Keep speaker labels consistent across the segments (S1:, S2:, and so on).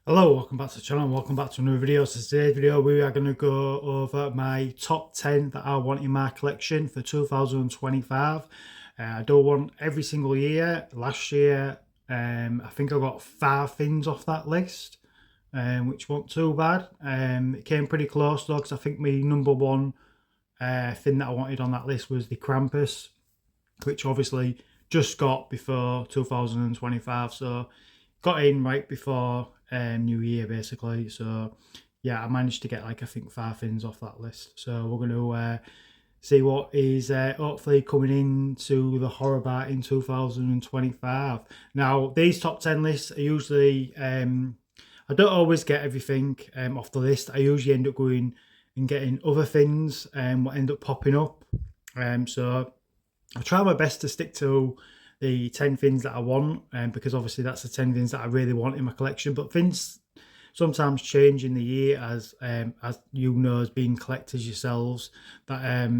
S1: Hello, welcome back to the channel and welcome back to another video. So today's video we are going to go over my top 10 that I want in my collection for 2025. I don't want every single year. Last year I think I got 5 things off that list, which wasn't too bad. It came pretty close though, because I think my number one thing that I wanted on that list was the Krampus, which obviously just got before 2025, so got in right before New Year basically. So yeah, I managed to get like I think 5 things off that list. So we're going to see what is hopefully coming into the horror bar in 2025. Now these top 10 lists are usually I don't always get everything off the list. I usually end up going and getting other things what end up popping up. So I try my best to stick to the 10 things that I want, because obviously that's the 10 things that I really want in my collection. But things sometimes change in the year, as you know, as being collectors yourselves, that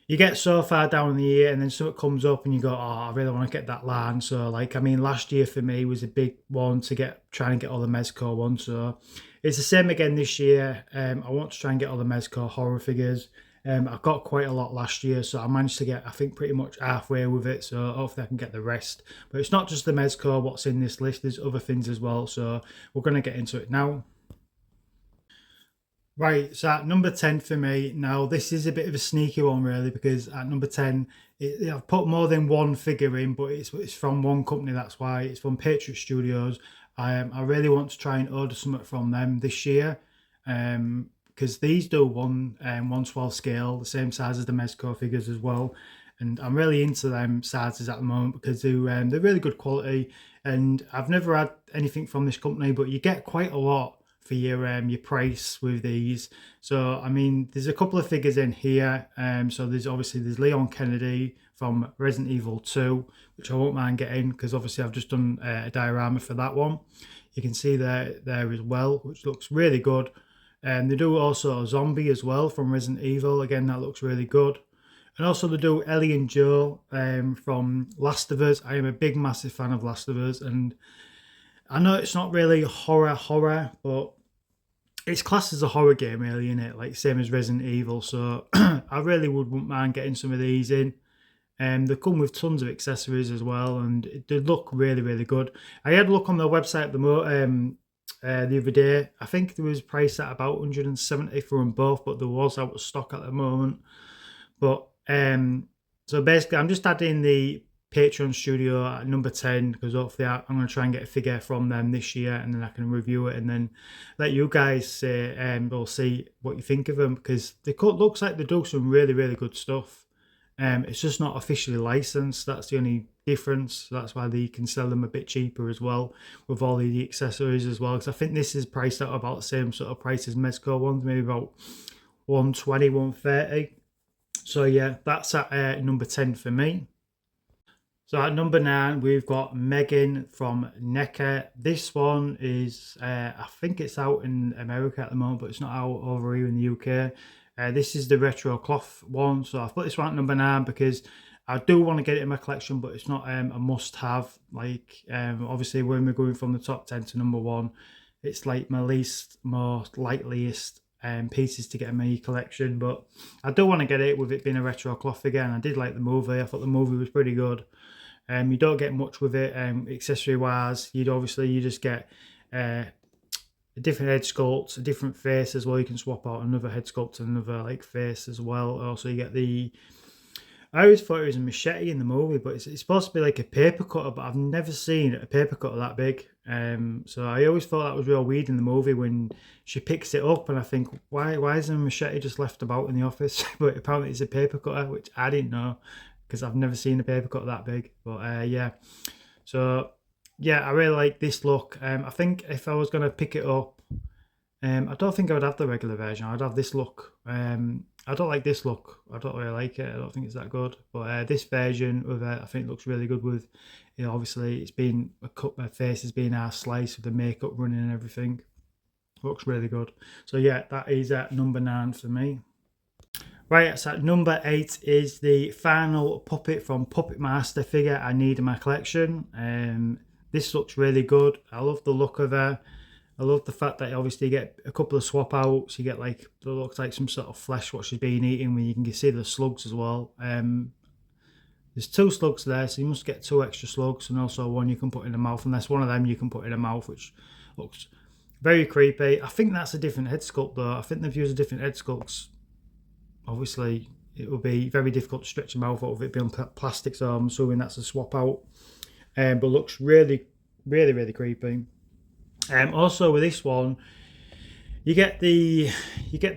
S1: you get so far down in the year and then something comes up and you go, oh, I really want to get that line. So like, I mean, last year for me was a big one to trying to get all the Mezco ones. So it's the same again this year. I want to try and get all the Mezco horror figures. I got quite a lot last year, so I managed to get, I think, pretty much halfway with it. So hopefully I can get the rest. But it's not just the Mezco what's in this list. There's other things as well. So we're going to get into it now. Right, so at number 10 for me, now this is a bit of a sneaky one really, because at number 10, I've put more than one figure in, but it's from one company, that's why. It's from Patriot Studios. I really want to try and order something from them this year, because these do 1/12 scale, the same size as the Mezco figures as well. And I'm really into them sizes at the moment because they're really good quality. And I've never had anything from this company, but you get quite a lot for your price with these. So I mean, there's a couple of figures in here. So there's Leon Kennedy from Resident Evil 2, which I won't mind getting because obviously I've just done a diorama for that one. You can see there as well, which looks really good. And they do also a zombie as well from Resident Evil. Again, that looks really good. And also they do Ellie and Joel from Last of Us. I am a big, massive fan of Last of Us, and I know it's not really horror, but it's classed as a horror game, really, isn't it? Like same as Resident Evil. So I really wouldn't mind getting some of these in. They come with tons of accessories as well, and they look really, really good. I had a look on their website the other day. I think there was priced at about 170 for them both, but there was out of stock at the moment. But so basically, I'm just adding the Patreon Studio at number 10 because hopefully I'm going to try and get a figure from them this year, and then I can review it and then let you guys say we'll see what you think of them, because looks like they do some really, really good stuff. It's just not officially licensed. That's the only difference. That's why they can sell them a bit cheaper as well, with all the accessories as well. Because I think this is priced at about the same sort of price as Mezco ones, maybe about 120, 130. So yeah, that's at number 10 for me. So at number 9, we've got Megan from NECA. This one is, I think it's out in America at the moment, but it's not out over here in the UK. This is the retro cloth one. So I've put this one at number 9 because I do want to get it in my collection, but it's not a must-have. Like, obviously, when we're going from the top 10 to number 1, it's like my most likeliest pieces to get in my collection. But I do want to get it with it being a retro cloth again. I did like the movie. I thought the movie was pretty good. You don't get much with it accessory wise. You just get a different head sculpt, a different face as well. You can swap out another head sculpt and another like face as well. Also, you get I always thought it was a machete in the movie, but it's supposed to be like a paper cutter, but I've never seen a paper cutter that big. So I always thought that was real weird in the movie when she picks it up, and I think, why isn't a machete just left about in the office? But apparently it's a paper cutter, which I didn't know, because I've never seen a paper cut that big. But yeah, so yeah, I really like this look. I think if I was going to pick it up, I don't think I would have the regular version. I'd have this look. I don't like this look. I don't really like it. I don't think it's that good. But this version of it, I think looks really good with, obviously it's been my face has been sliced with the makeup running and everything. Looks really good. So yeah, that is at number 9 for me. Right, so number 8 is the final puppet from Puppet Master figure I need in my collection. This looks really good. I love the look of her. I love the fact that obviously you get a couple of swap outs. You get like, it looks like some sort of flesh what she's been eating, when you can see the slugs as well. There's 2 slugs there, so you must get 2 extra slugs, and also 1 you can put in the mouth, and that's one of them you can put in the mouth, which looks very creepy. I think that's a different head sculpt though. I think they've used a different head sculpt. Obviously, it will be very difficult to stretch your mouth out of it being plastic, so I'm assuming that's a swap out. But looks really, really, really creepy. Also with this one, you get the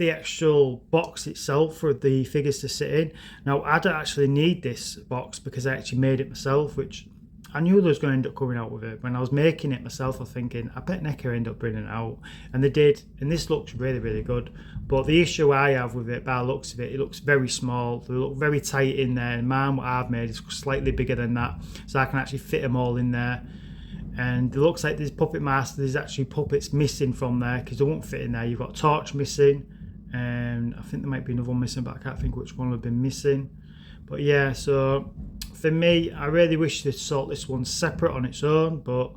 S1: actual box itself for the figures to sit in. Now, I don't actually need this box because I actually made it myself, which I knew they was going to end up coming out with it. When I was making it myself, I was thinking, I bet NECA end up bringing it out. And they did, and this looks really, really good. But the issue I have with it, by the looks of it, it looks very small. They look very tight in there. And mine, what I've made, is slightly bigger than that. So I can actually fit them all in there. And it looks like there's Puppet Master, there's actually puppets missing from there because they won't fit in there. You've got Torch missing, and I think there might be another one missing, but I can't think which one would have been missing. But yeah, so for me, I really wish they'd sort this one separate on its own, but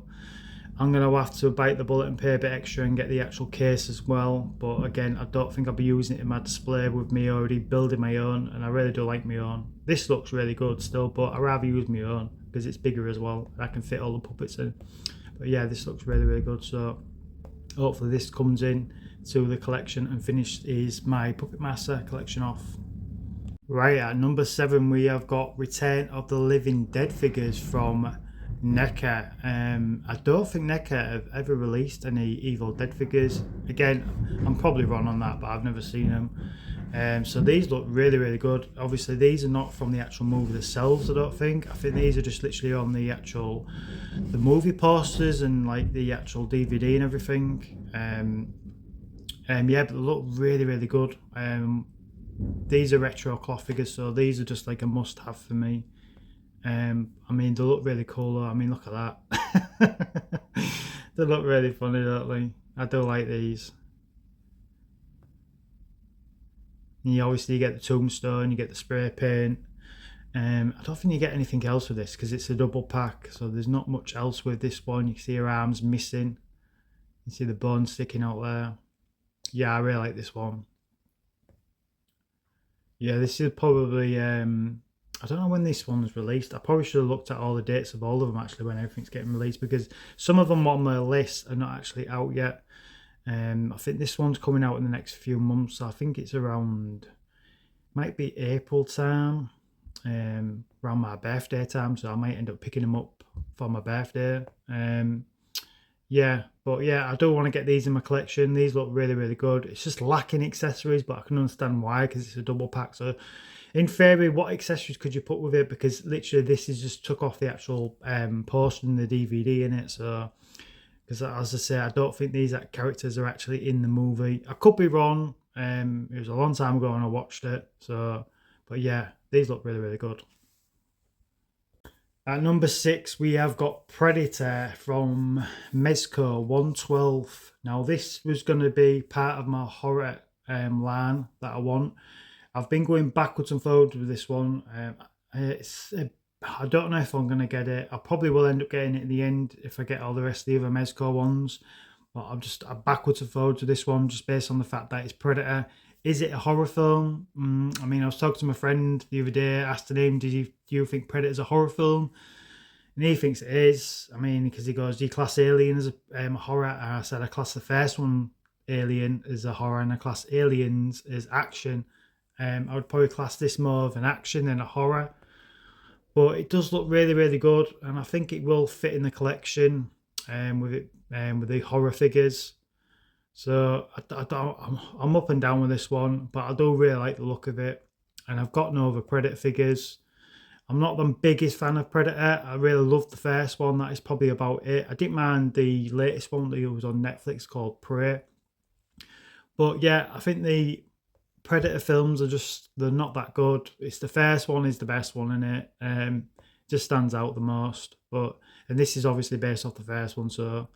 S1: I'm going to have to bite the bullet and pay a bit extra and get the actual case as well. But again, I don't think I'll be using it in my display with me already building my own, and I really do like my own. This looks really good still, but I'd rather use my own because it's bigger as well. I can fit all the puppets in. But yeah, this looks really, really good. So hopefully this comes in to the collection and finishes my Puppet Master collection off. Right, at number 7 we have got Return of the Living Dead figures from NECA. I don't think NECA have ever released any Evil Dead figures. Again, I'm probably wrong on that, but I've never seen them. So these look really, really good. Obviously, these are not from the actual movie themselves, I don't think. I think these are just literally on the movie posters and like the actual DVD and everything. Yeah, but they look really, really good. These are retro cloth figures, so these are just like a must-have for me. I mean, they look really cool though. I mean, look at that. They look really funny, don't they? I do like these. And you obviously get the tombstone, you get the spray paint. I don't think you get anything else with this because it's a double pack, so there's not much else with this one. You see her arms missing. You see the bone sticking out there. Yeah, I really like this one. Yeah, this is probably, I don't know when this one's released. I probably should have looked at all the dates of all of them actually when everything's getting released, because some of them on my list are not actually out yet. I think this one's coming out in the next few months. So I think it's around, might be April time, around my birthday time. So I might end up picking them up for my birthday. Yeah, but yeah, I do want to get these in my collection. These look really, really good. It's just lacking accessories, but I can understand why, because it's a double pack. So in theory, what accessories could you put with it? Because literally this is just took off the actual poster and the DVD in it. So, because as I say, I don't think these characters are actually in the movie. I could be wrong. It was a long time ago when I watched it. So, but yeah, these look really, really good. At number 6, we have got Predator from Mezco 112. Now, this was going to be part of my horror line that I want. I've been going backwards and forwards with this one. I don't know if I'm going to get it. I probably will end up getting it in the end if I get all the rest of the other Mezco ones. But I'm backwards and forwards with this one just based on the fact that it's Predator. Is it a horror film? I mean, I was talking to my friend the other day, asking him, do you think Predator's a horror film? And he thinks it is. I mean, because he goes, do you class Alien as a horror? And I said, I class the first one, Alien, as a horror, and I class Aliens as action. I would probably class this more of an action than a horror. But it does look really, really good, and I think it will fit in the collection with the horror figures. So I'm up and down with this one, but I do really like the look of it. And I've got no other Predator figures. I'm not the biggest fan of Predator. I really loved the first one. That is probably about it. I didn't mind the latest one that was on Netflix called Prey. But yeah, I think the Predator films they're not that good. It's the first one is the best one in it. Just stands out the most. And this is obviously based off the first one, so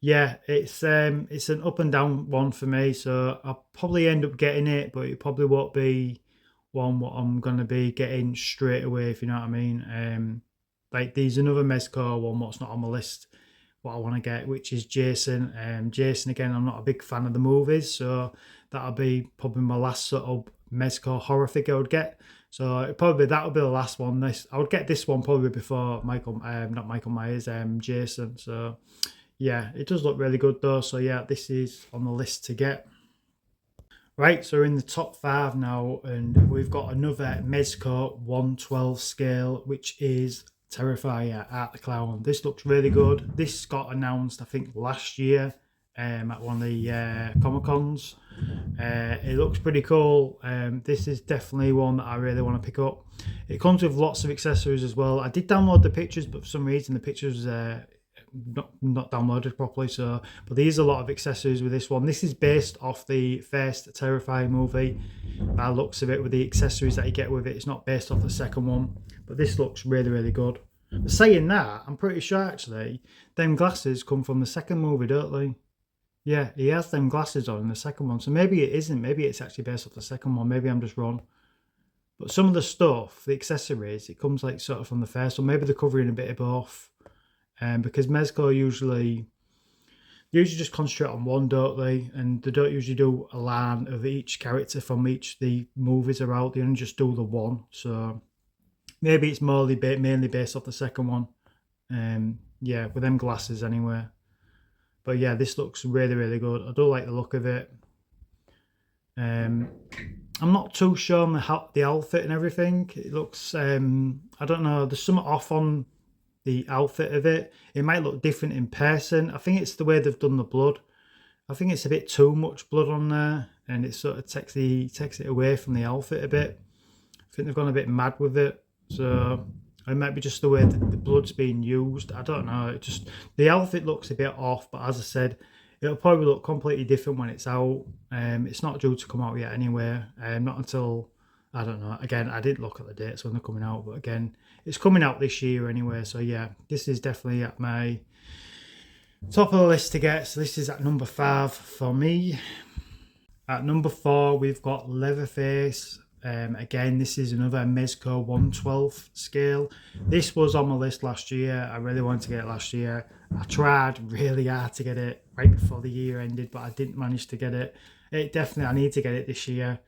S1: yeah, it's an up and down one for me. So I'll probably end up getting it, but it probably won't be one what I'm gonna be getting straight away, if you know what I mean. Like there's another Mezco one what's not on my list, what I want to get, which is Jason. Jason, again, I'm not a big fan of the movies, so that'll be probably my last sort of Mezco horror figure I would get. So probably that'll be the last one. I would get this one probably before not Michael Myers, Jason. So yeah, it does look really good though. So yeah, this is on the list to get. Right, so we're in the top 5 now, and we've got another Mezco 1/12 scale, which is Terrifier Art the Clown. This looks really good. This got announced, I think, last year at one of the Comic Cons. It looks pretty cool. This is definitely one that I really want to pick up. It comes with lots of accessories as well. I did download the pictures, but for some reason the pictures not downloaded properly. So, but there's a lot of accessories with this one. This is based off the first Terrifier movie. By the looks of it, with the accessories that you get with it, it's not based off the second one. But this looks really, really good. But saying that, I'm pretty sure actually them glasses come from the second movie, don't they? Yeah, he has them glasses on in the second one. So maybe it isn't. Maybe it's actually based off the second one. Maybe I'm just wrong. But some of the stuff, the accessories, it comes like sort of from the first one. Maybe they're covering a bit of both. Because Mezco usually just concentrate on one, don't they? And they don't usually do a line of each character from each the movies are out. They only just do the one. So maybe it's mainly based off the second one. Yeah, with them glasses anyway. But yeah, this looks really, really good. I do like the look of it. I'm not too sure on the outfit and everything. It looks, I don't know, there's something off on the outfit of it. It might look different in person. I think it's the way they've done the blood. I think it's a bit too much blood on there, and it sort of takes it away from the outfit a bit. I think they've gone a bit mad with it. So it might be just the way that the blood's being used. I don't know. It just, the outfit looks a bit off, but as I said, it'll probably look completely different when it's out. It's not due to come out yet anyway. Not until, I don't know. Again, I didn't look at the dates when they're coming out, but again, it's coming out this year anyway. So yeah, this is definitely at my top of the list to get. So this is at number 5 for me. At number 4, we've got Leatherface. Again, this is another Mezco 1/12 scale. This was on my list last year. I really wanted to get it last year. I tried really hard to get it right before the year ended, but I didn't manage to get it. I need to get it this year.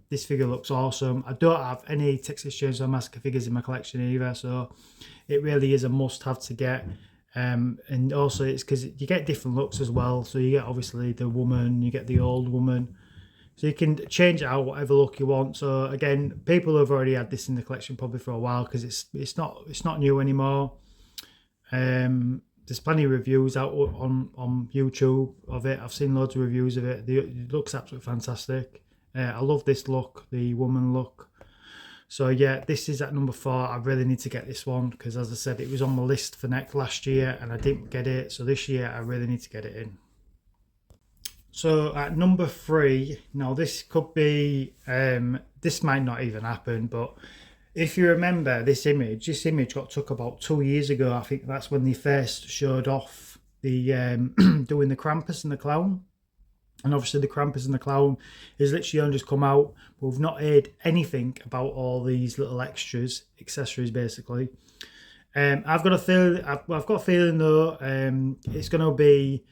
S1: This figure looks awesome. I don't have any Texas Chainsaw Massacre figures in my collection either, so it really is a must-have to get. And also it's because you get different looks as well. So you get obviously the woman, you get the old woman. So you can change it out whatever look you want. So again, people have already had this in the collection probably for a while because it's not new anymore. There's plenty of reviews out on YouTube of it. I've seen loads of reviews of it. It looks absolutely fantastic. I love this look, the woman look. So yeah, this is at number 4. I really need to get this one because, as I said, it was on my list for last year and I didn't get it. So this year I really need to get it in. So at number 3, now this could be, this might not even happen, but if you remember this image got took about 2 years ago. I think that's when they first showed off the doing the Krampus and the clown. And obviously the Krampus and the clown is literally only just come out, but we've not heard anything about all these little accessories basically. I've got a feeling though, it's going to be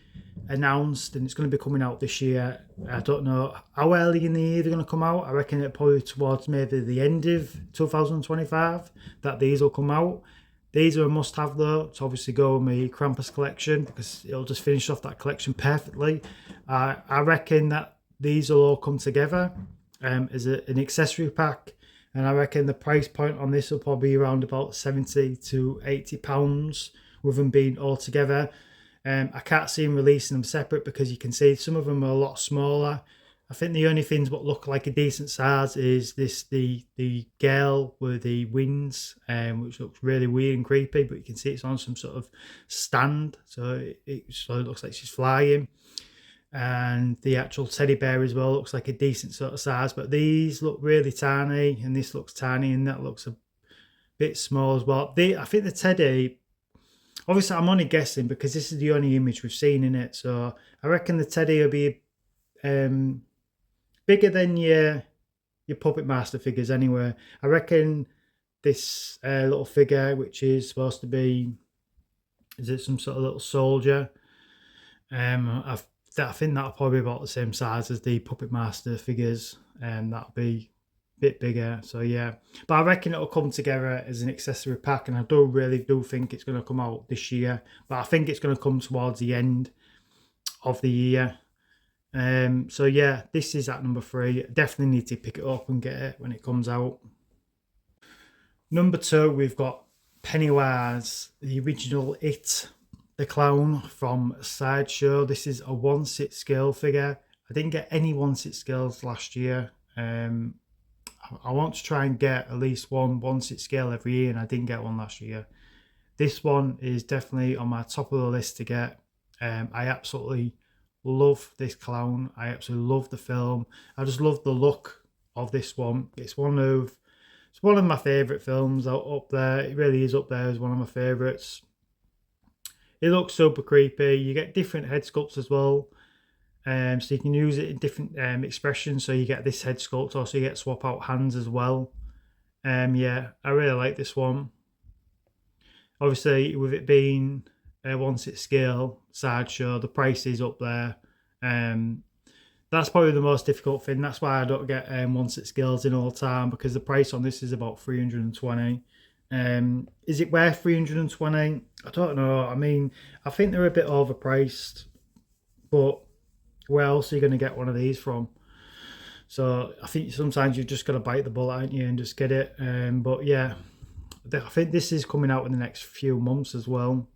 S1: announced and it's going to be coming out this year. I don't know how early in the year they're going to come out. I reckon it probably towards maybe the end of 2025 that these will come out. These are a must-have though to obviously go in my Krampus collection because it'll just finish off that collection perfectly. I reckon that these will all come together as an accessory pack, and I reckon the price point on this will probably be around about £70 to £80 with them being all together. I can't see them releasing them separate because you can see some of them are a lot smaller. I think the only things that look like a decent size is the girl with the wings, which looks really weird and creepy, but you can see it's on some sort of stand, so it looks like she's flying. And the actual teddy bear as well looks like a decent sort of size, but these look really tiny, and this looks tiny, and that looks a bit small as well. I think the teddy, obviously I'm only guessing because this is the only image we've seen in it, so I reckon the teddy will be bigger than your Puppet Master figures anyway. I reckon this little figure, which is supposed to be Is it some sort of little soldier? I think that'll probably be about the same size as the Puppet Master figures, and that'll be a bit bigger. So yeah, but I reckon it'll come together as an accessory pack, and I really do think it's going to come out this year. But I think it's going to come towards the end of the year. So yeah, this is at number 3. Definitely need to pick it up and get it when it comes out. Number 2, we've got Pennywise, the original It, the clown from Sideshow. This is a 1/6 scale figure. I didn't get any 1/6 scales last year. I want to try and get at least one 1/6 scale every year, and I didn't get one last year. This one is definitely on my top of the list to get. I absolutely love this clown. I absolutely love the film. I just love the look of this one. It's one of my favourite films up there. It really is up there as one of my favourites. It looks super creepy. You get different head sculpts as well. So you can use it in different expressions. So you get this head sculpt, also you get swap out hands as well. Yeah, I really like this one. Obviously, with it being a 1/6 scale Sideshow, the price is up there. That's probably the most difficult thing. That's why I don't get 1/6 scales in all the time, because the price on this is about 320. Is it worth 320? I don't know. I mean, I think they're a bit overpriced, but where else are you going to get one of these from? So I think sometimes you've just got to bite the bullet, aren't you, and just get it. But yeah, I think this is coming out in the next few months as well.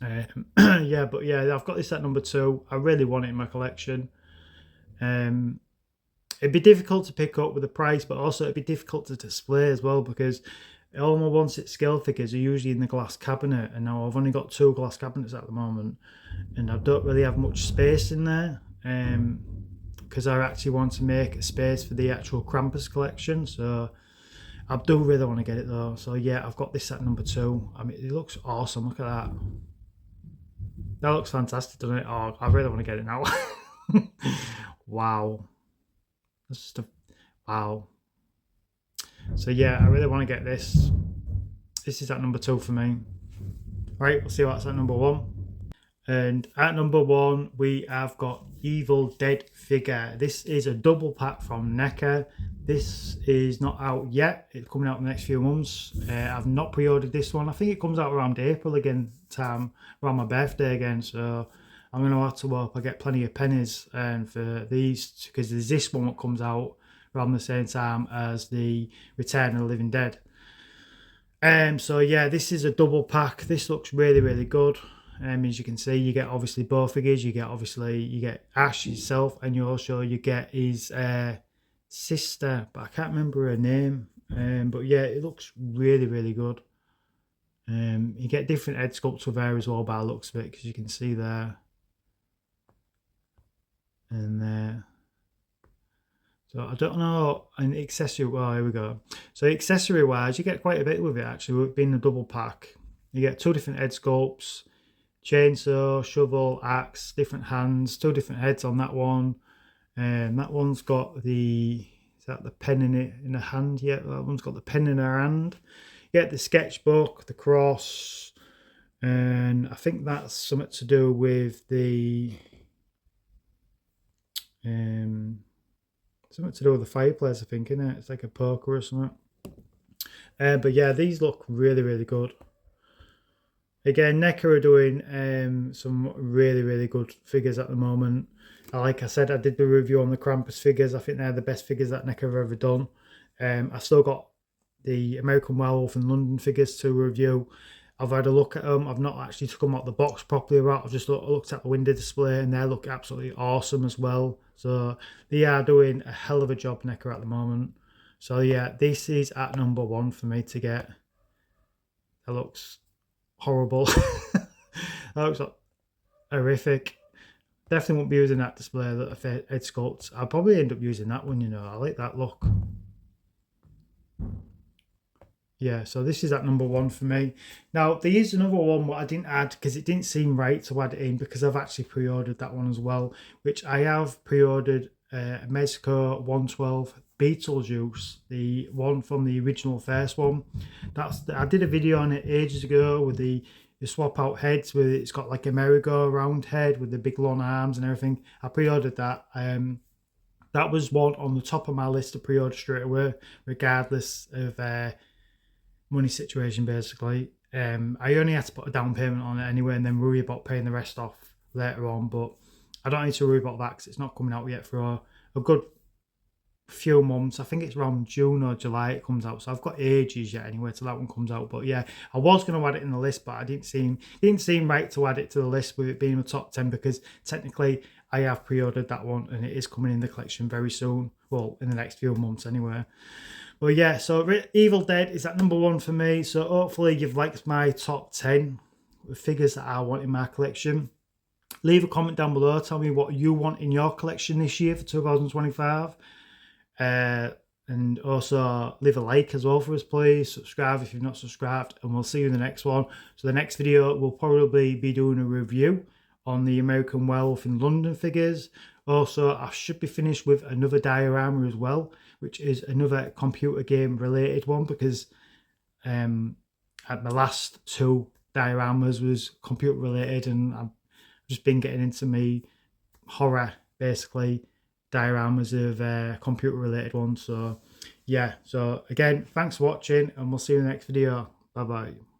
S1: Yeah, but yeah, I've got this at number 2. I really want it in my collection. It'd be difficult to pick up with the price, but also it'd be difficult to display as well, because all my 1/6 scale figures are usually in the glass cabinet, and now I've only got 2 glass cabinets at the moment, and I don't really have much space in there, because I actually want to make a space for the actual Krampus collection. So I do really want to get it though. So yeah, I've got this at number 2. I mean, it looks awesome. Look at that. That looks fantastic, doesn't it? Oh, I really want to get it now. Wow. That's just wow. So yeah, I really want to get this. This is at number 2 for me. Right, we'll see what's at number 1. And at number 1, we have got Evil Dead figure. This is a double pack from NECA. This is not out yet. It's coming out in the next few months. I've not pre-ordered this one. I think it comes out around April again, time around my birthday again. So I'm going to have to hope I get plenty of pennies for these, because there's this one that comes out around the same time as the Return of the Living Dead. So yeah, this is a double pack. This looks really, really good. As you can see, you get obviously both figures. You get Ash himself, and you get his sister, but I can't remember her name. But yeah, it looks really, really good. You get different head sculpts with her as well by the looks of it, because you can see there and there. So I don't know an accessory. Well, here we go. So accessory wise, you get quite a bit with it actually. With being a double pack, you get 2 different head sculpts. Chainsaw, shovel, axe, different hands, 2 different heads on that one. And that one's got the pen in the hand? Yeah, that one's got the pen in her hand. You get the sketchbook, the cross, and I think that's something to do with the fireplace, I think, isn't it? It's like a poker or something. But yeah, these look really, really good. Again, NECA are doing some really, really good figures at the moment. Like I said, I did the review on the Krampus figures. I think they're the best figures that NECA have ever done. I've still got the American Werewolf and London figures to review. I've had a look at them. I've not actually took them out the box properly. I've just looked at the window display, and they look absolutely awesome as well. So they are doing a hell of a job, NECA, at the moment. So yeah, this is at number 1 for me to get. That looks horrible. That looks like horrific. Definitely won't be using that display, that head sculpt. I'll probably end up using that one, I like that look. Yeah, so this is at number 1 for me. Now, there is another one what I didn't add because it didn't seem right to add it in, because I've actually pre-ordered that one as well, which I have pre-ordered Mezco 112 Beetlejuice, the one from the original first one. I did a video on it ages ago with the you swap out heads with it's got like a merry-go-round head with the big long arms and everything. I pre-ordered that. That was one on the top of my list to pre-order straight away, regardless of money situation. Basically, I only had to put a down payment on it anyway, and then worry about paying the rest off later on. But I don't need to worry about that because it's not coming out yet for a good few months. I think it's around June or July it comes out, so I've got ages yet anyway till that one comes out. But yeah, I was going to add it in the list, but I didn't seem right to add it to the list with it being a top 10, because technically I have pre-ordered that one and it is coming in the collection very soon, well, in the next few months anyway. But yeah, so Evil Dead is at number 1 for me. So hopefully you've liked my top 10 figures that I want in my collection. Leave a comment down below, tell me what you want in your collection this year for 2025. And also leave a like as well for us, please. Subscribe if you've not subscribed, and we'll see you in the next one. So the next video we'll probably be doing a review on the American Werewolf in London figures. Also, I should be finished with another diorama as well, which is another computer game related one, because at the last 2 dioramas was computer related, and I've just been getting into me horror, basically, dioramas of computer related ones. So yeah, so again, thanks for watching, and we'll see you in the next video. Bye bye.